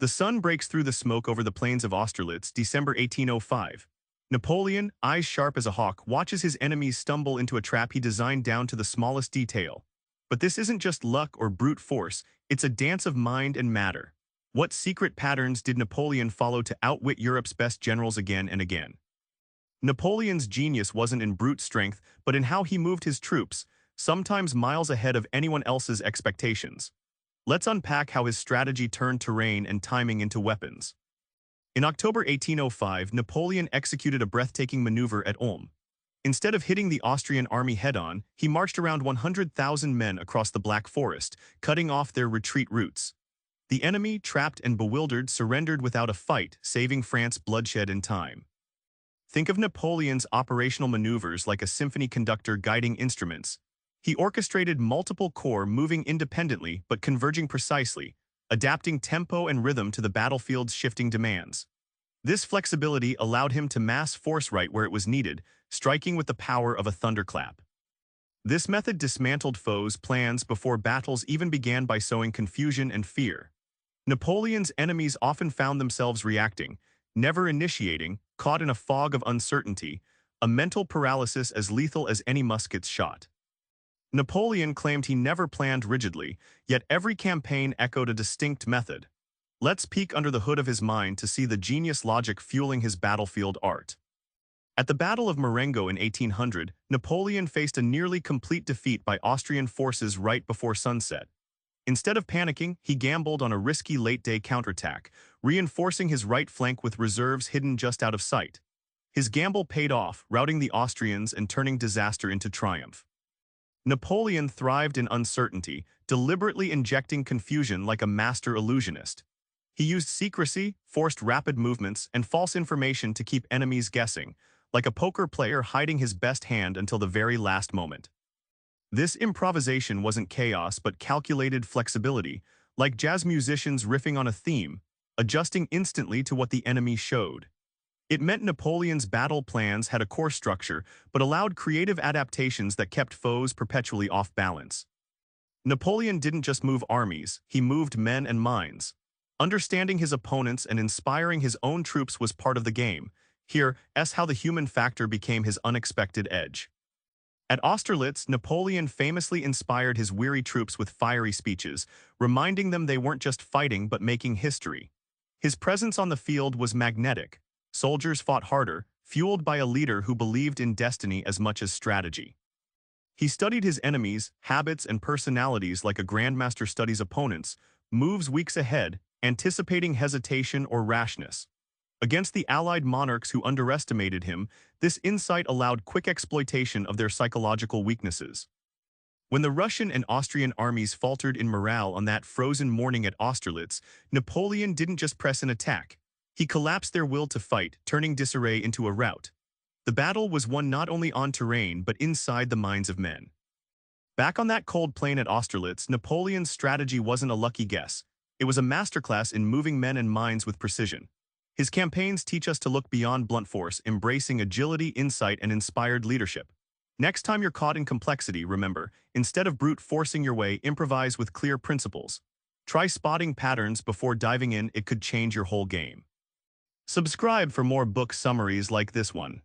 The sun breaks through the smoke over the plains of Austerlitz, December 1805. Napoleon, eyes sharp as a hawk, watches his enemies stumble into a trap he designed down to the smallest detail. But this isn't just luck or brute force, it's a dance of mind and matter. What secret patterns did Napoleon follow to outwit Europe's best generals again and again? Napoleon's genius wasn't in brute strength, but in how he moved his troops, sometimes miles ahead of anyone else's expectations. Let's unpack how his strategy turned terrain and timing into weapons. In October 1805, Napoleon executed a breathtaking maneuver at Ulm. Instead of hitting the Austrian army head-on, he marched around 100,000 men across the Black Forest, cutting off their retreat routes. The enemy, trapped and bewildered, surrendered without a fight, saving France bloodshed and time. Think of Napoleon's operational maneuvers like a symphony conductor guiding instruments. He orchestrated multiple corps moving independently but converging precisely, adapting tempo and rhythm to the battlefield's shifting demands. This flexibility allowed him to mass force right where it was needed, striking with the power of a thunderclap. This method dismantled foes' plans before battles even began by sowing confusion and fear. Napoleon's enemies often found themselves reacting, never initiating, caught in a fog of uncertainty, a mental paralysis as lethal as any musket's shot. Napoleon claimed he never planned rigidly, yet every campaign echoed a distinct method. Let's peek under the hood of his mind to see the genius logic fueling his battlefield art. At the Battle of Marengo in 1800, Napoleon faced a nearly complete defeat by Austrian forces right before sunset. Instead of panicking, he gambled on a risky late-day counterattack, reinforcing his right flank with reserves hidden just out of sight. His gamble paid off, routing the Austrians and turning disaster into triumph. Napoleon thrived in uncertainty, deliberately injecting confusion like a master illusionist. He used secrecy, forced rapid movements, and false information to keep enemies guessing, like a poker player hiding his best hand until the very last moment. This improvisation wasn't chaos but calculated flexibility, like jazz musicians riffing on a theme, adjusting instantly to what the enemy showed. It meant Napoleon's battle plans had a core structure, but allowed creative adaptations that kept foes perpetually off balance. Napoleon didn't just move armies, he moved men and minds. Understanding his opponents and inspiring his own troops was part of the game. Here's how the human factor became his unexpected edge. At Austerlitz, Napoleon famously inspired his weary troops with fiery speeches, reminding them they weren't just fighting but making history. His presence on the field was magnetic. Soldiers fought harder, fueled by a leader who believed in destiny as much as strategy. He studied his enemies, habits, and personalities like a grandmaster studies opponents, moves weeks ahead, anticipating hesitation or rashness. Against the Allied monarchs who underestimated him, this insight allowed quick exploitation of their psychological weaknesses. When the Russian and Austrian armies faltered in morale on that frozen morning at Austerlitz, Napoleon didn't just press an attack. He collapsed their will to fight, turning disarray into a rout. The battle was won not only on terrain but inside the minds of men. Back on that cold plain at Austerlitz, Napoleon's strategy wasn't a lucky guess. It was a masterclass in moving men and minds with precision. His campaigns teach us to look beyond blunt force, embracing agility, insight, and inspired leadership. Next time you're caught in complexity, remember, instead of brute forcing your way, improvise with clear principles. Try spotting patterns before diving in, it could change your whole game. Subscribe for more book summaries like this one.